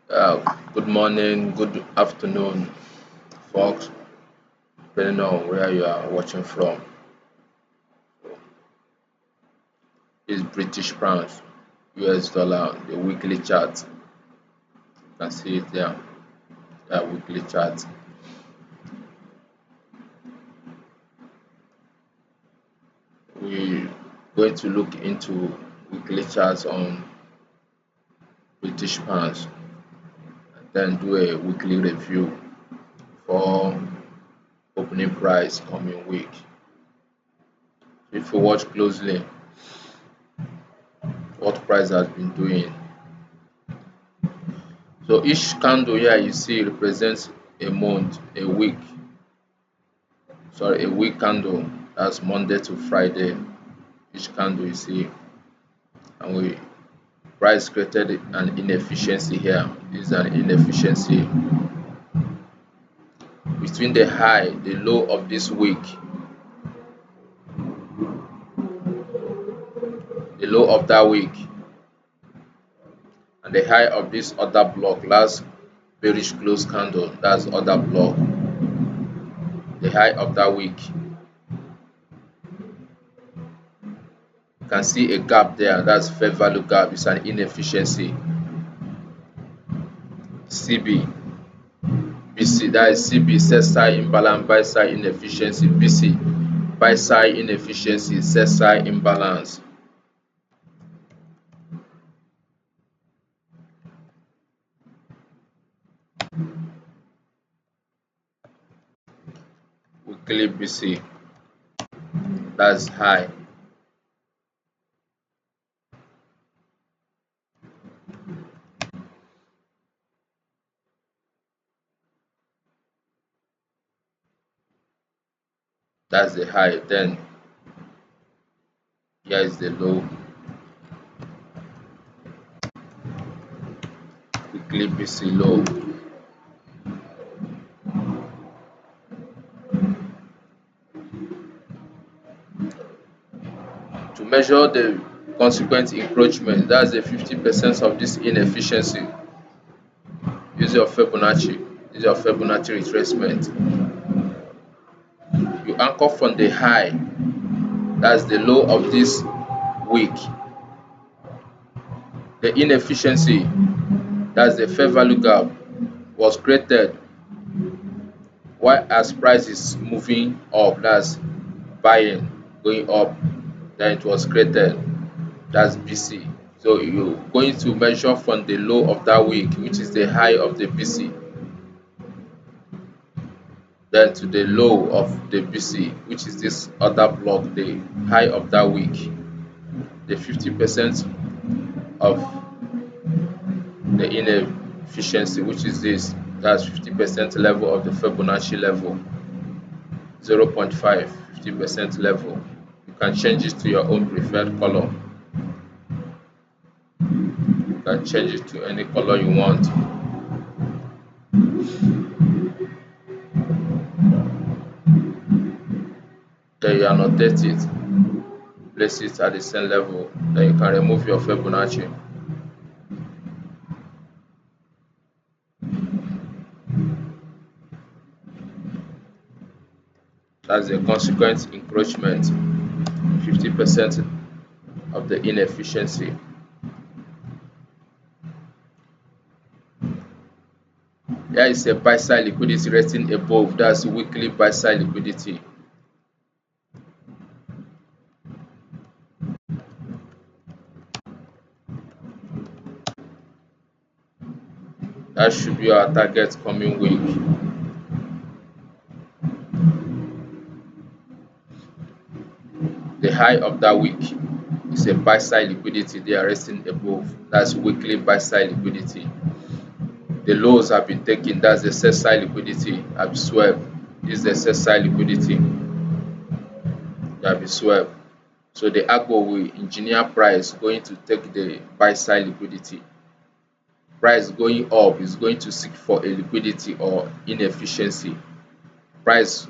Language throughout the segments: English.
Good morning, good afternoon, folks, depending on where you are watching from. It's British pounds, US dollar, the weekly chart. You can see it there, that weekly chart. We're going to look into weekly charts on British pounds and then do a weekly review for opening price coming week. If you watch closely what price has been doing. So each candle here you see represents a month, a week, sorry, a week candle. That's Monday to Friday. Each candle you see, and we price created an inefficiency here. This is an inefficiency between the high, the low of this week, the low of that week, and the high of this other block. Last bearish close candle. That's other block. The high of that week. You can see a gap there. That's fair value gap. It's an inefficiency. CB. BC, that is CB, set side imbalance, buy side inefficiency. BC, buy side inefficiency, set side imbalance. Weekly BC, that's high. That's the high. Then here is the low. Weekly BC low. To measure the consequent encroachment, that's the 50% of this inefficiency. Use your Fibonacci. Use your Fibonacci retracement. You anchor from the high. That's the low of this week. The inefficiency, that's the fair value gap, was created while as price is moving up, that's buying, going up, then it was created, that's BC. So you're going to measure from the low of that week, which is the high of the BC, then to the low of the BC, which is this other block, the high of that week. The 50% of the inefficiency, which is this, that's 50% level of the Fibonacci level. 0.5, 50% level. You can change it to your own preferred color. You can change it to any color you want. Then you annotate it, place it at the same level. Then you can remove your Fibonacci. That's the consequent encroachment, 50% of the inefficiency. Here is a buy side liquidity resting above. That's weekly buy side liquidity. That should be our target coming week. The high of that week is a buy side liquidity. They are resting above. That's weekly buy side liquidity. The lows have been taken. That's the sell side liquidity. Have been swept. This is the sell side liquidity. They have been swept. So the Agbo will engineer price going to take the buy side liquidity. Price going up is going to seek for a liquidity or inefficiency. Price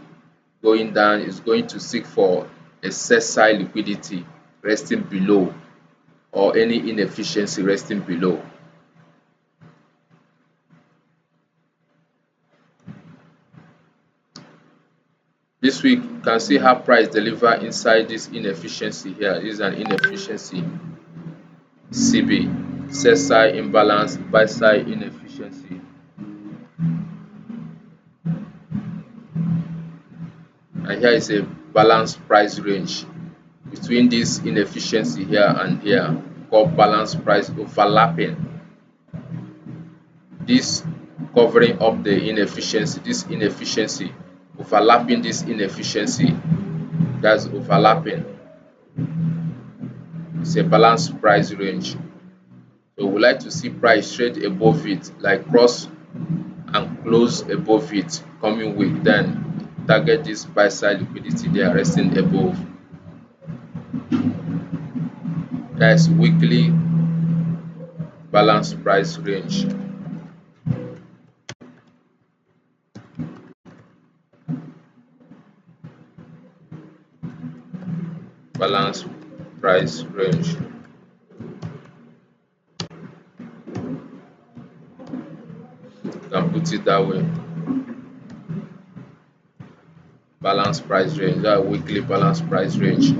going down is going to seek for a sell side liquidity resting below or any inefficiency resting below. This week you can see how price deliver inside this inefficiency here. This is an inefficiency CB, sell side imbalance, buy side inefficiency. And here is a balanced price range between this inefficiency here and here, called balanced price overlapping. This covering up the inefficiency, this inefficiency overlapping this inefficiency, that's overlapping. It's a balanced price range. So we like to see price trade above it, like cross and close above it coming week, then target this buy side liquidity they are resting above. That's weekly balanced price range. Balanced price range. You can put it that way. Balanced price range, that weekly balanced price range.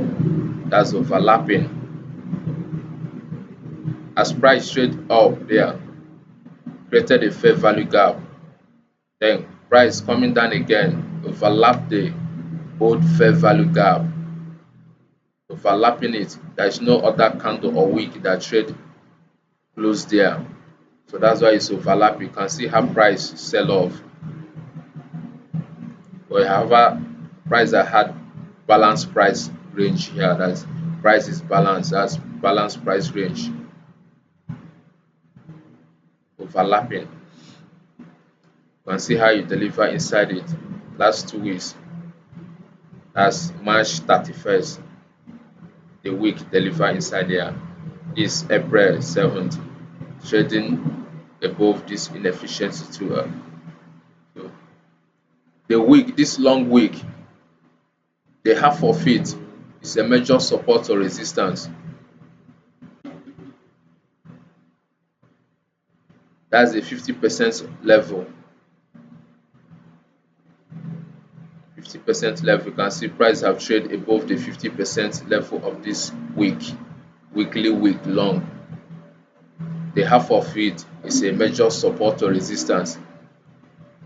That's overlapping. As price trade up there, created a fair value gap. Then price coming down again, overlap the old fair value gap. Overlapping it, there is no other candle or wick that trade close there. So that's why it's overlap. You can see how price sell off. But however, price that had balanced price range here, that's price is balanced, that's balanced price range. Overlapping. You can see how you deliver inside it. Last 2 weeks, that's March 31st. The week deliver inside there is April 7th, trading above this inefficiency too. So the week, this long week, the half of it is a major support or resistance. That's the 50% level. 50% level. You can see price have traded above the 50% level of this week, weekly week long. The half of it is a major support or resistance.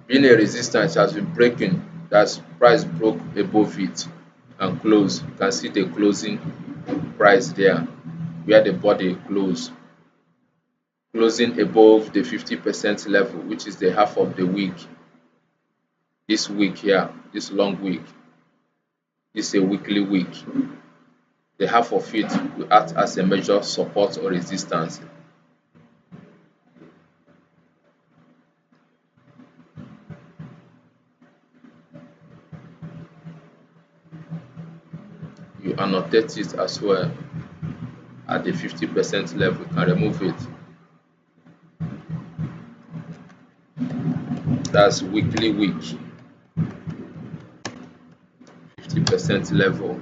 Being a resistance has been breaking, that's price broke above it and close. You can see the closing price there where the body closed, closing above the 50% level, which is the half of the week. This week here, this long week, this is a weekly week. The half of it will act as a major support or resistance. You annotate it as well at the 50% level. You can remove it. That's weekly week, 50% level.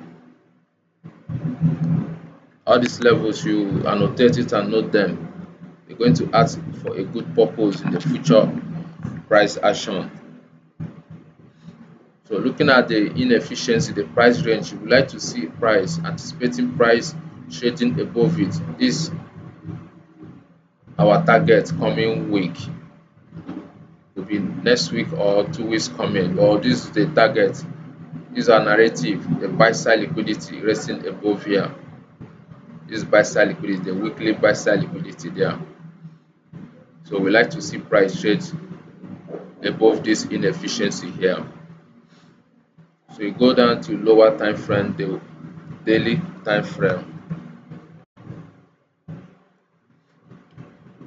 All these levels, you annotate it and note them. They're going to act for a good purpose in the future price action. So looking at the inefficiency, the price range, you would like to see price, anticipating price trading above it. This our target coming week. Could be next week or 2 weeks coming, but this is the target. This is our narrative, the buy side liquidity resting above here. This buy side liquidity, the weekly buy side liquidity there. So we like to see price trade above this inefficiency here. So you go down to lower time frame, the daily time frame.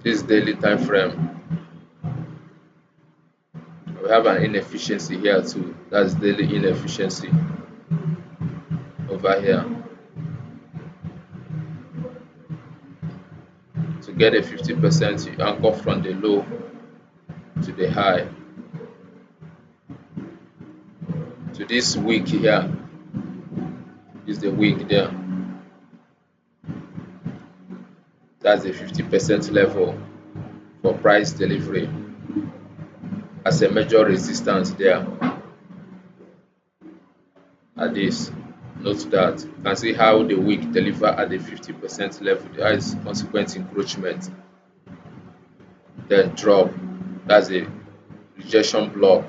This daily time frame. We have an inefficiency here too. That's daily inefficiency over here. To get a 50%, you anchor from the low to the high. To this week here is the week there. That's the 50% level for price delivery as a major resistance there. at this. Note that you can see how the wick deliver at the 50% level. There is consequent encroachment, then drop. That's a rejection block.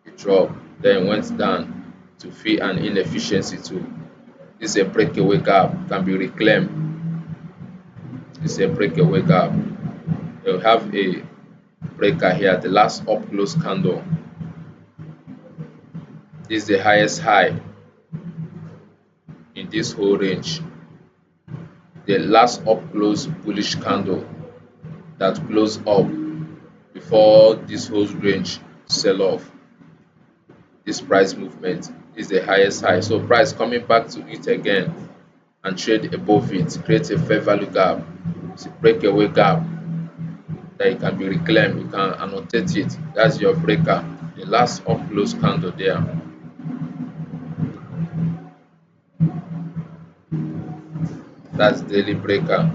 It drop, then went down to fill an inefficiency too. This is a breakaway gap, can be reclaimed. This is a breakaway gap. You have a breaker here, the last up close candle. This is the highest high in this whole range. The last up close bullish candle that closed up before this whole range sell off. This price movement is the highest high. So price coming back to it again and trade above it, create a fair value gap. It's a breakaway gap that it can be reclaimed. You can annotate it. That's your breaker. The last up close candle there. That's daily breaker.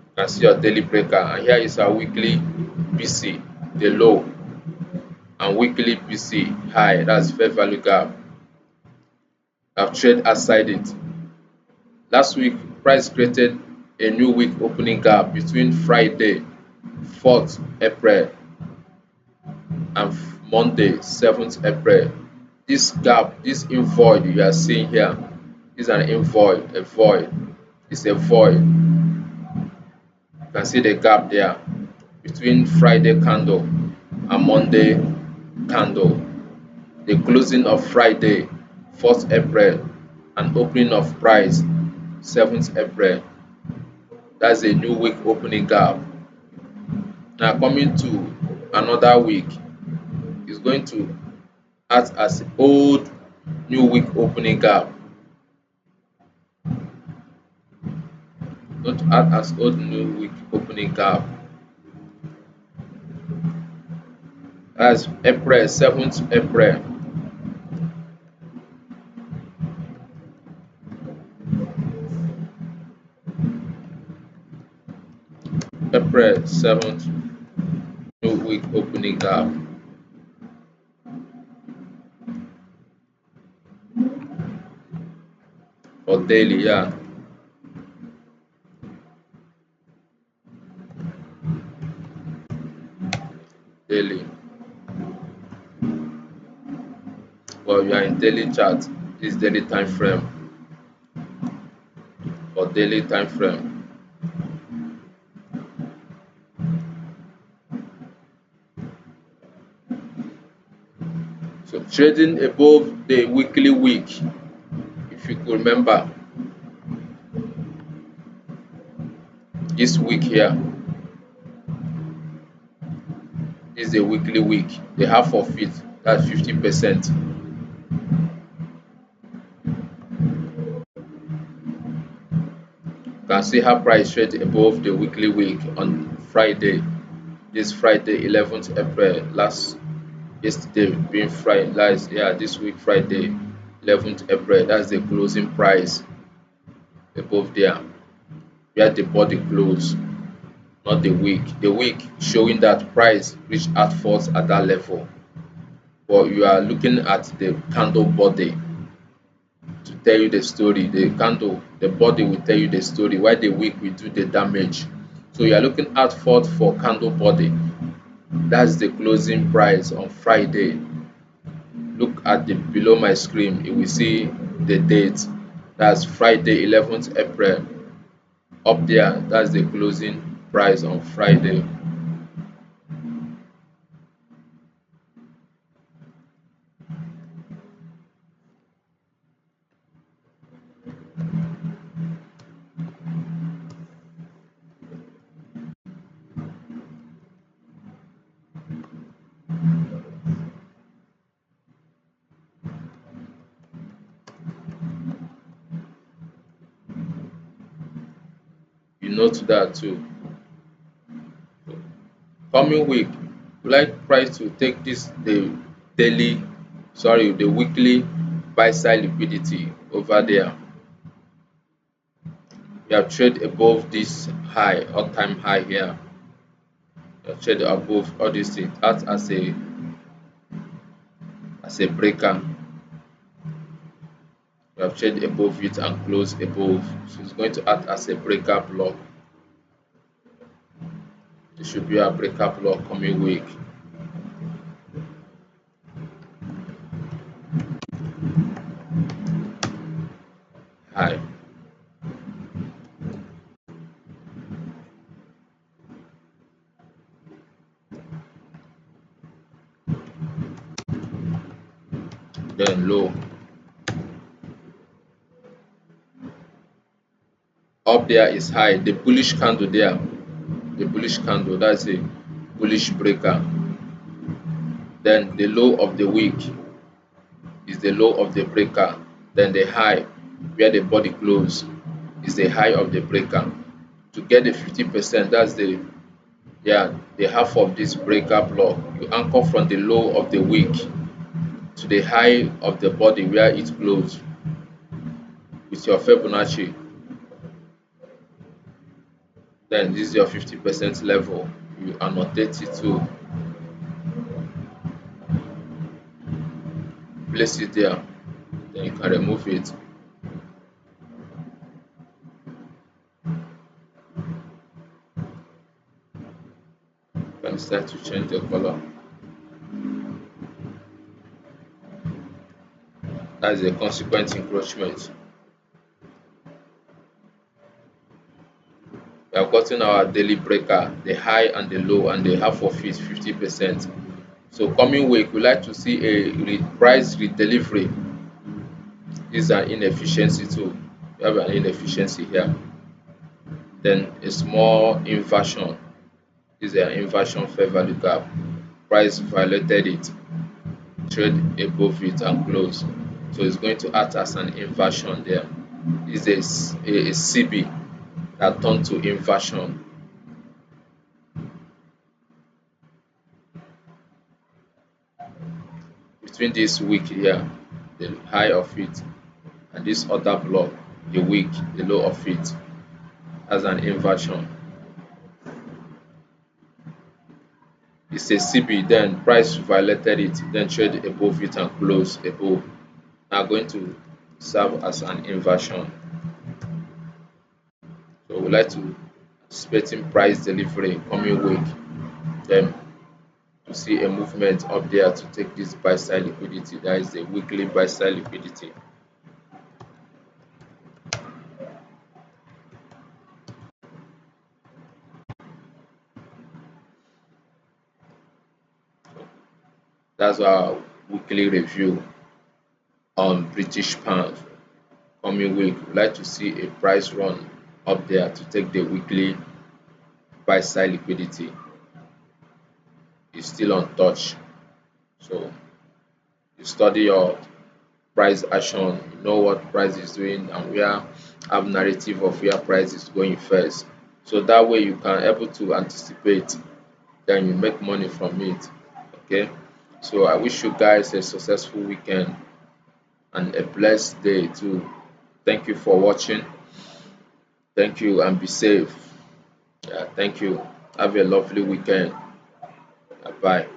You can see your daily breaker, and here is our weekly BC, the low, and weekly BC high. That's fair value gap. I've traded outside it. Last week, price created a new week opening gap between Friday 4th April and Monday 7th April. This gap, this invoid you are seeing here is an invoid, a void. It's a void. You can see the gap there between Friday candle and Monday candle. The closing of Friday 4th April and opening of price 7th April. That's a new week opening gap. Now coming to another week is going to act as old new week opening gap. Going to act as old new week opening gap. That's April 7th April. April 7th new week opening gap. For daily, yeah. Daily. Well, you are in daily chart. This daily time frame. For daily time frame. So trading above the weekly week, if you could remember, this week here is a weekly week. The half of it, that's 50%. You can see how price trade above the weekly week on Friday. This Friday, 11th April. Yesterday being Friday. This week Friday, 11th April. That's the closing price above there, where the body close, not the week. The week showing that price reached at first at that level, but you are looking at the candle body to tell you the story. The candle, the body will tell you the story, while the week will do the damage. So you are looking out for candle body. That's the closing price on Friday. Look at the below my screen, you will see the date. That's Friday 11th April. Up there, that's the closing price on Friday. You note that too. Coming week, we like price to take this the weekly buy side liquidity over there. We have traded above this high, all-time high here. We have traded above all these things, act as a breaker. We have traded above it and closed above, so it's going to act as a breaker block. It should be a breaker block coming week. High. Then low. Up there is high. The bullish candle there, the bullish candle, that's a bullish breaker. Then the low of the week is the low of the breaker. Then the high where the body close is the high of the breaker. To get the 50%, that's the half of this breaker block. You anchor from the low of the week to the high of the body where it closed with your Fibonacci. Then this is your 50% level. You annotate it to place it there. Then you can remove it. You can start to change the color. That's a consequent encroachment. We have gotten our daily breaker, the high and the low, and the half of it 50%. So coming week, we like to see a price redelivery. This is an inefficiency too. We have an inefficiency here. Then a small inversion. This is an inversion fair value gap. Price violated it, trade above it and close. So it's going to act as an inversion there. This is a CB that turned to inversion. Between this week here, the high of it, and this other block, the week, the low of it, as an inversion. It's a CB, then price violated it, then trade above it and close above. Now going to serve as an inversion. So we like to expecting price delivery coming week, then to see a movement up there to take this buy side liquidity. That is the weekly buy side liquidity. That's our weekly review on British pound. Coming week, we like to see a price run up there to take the weekly buy side liquidity. It's still untouched. So you study your price action, you know what price is doing, and where have narrative of where price is going first. So that way you can able to anticipate, then you make money from it. Okay. So I wish you guys a successful weekend and a blessed day too. Thank you for watching. Thank you and be safe. Yeah, thank you. Have a lovely weekend. Bye.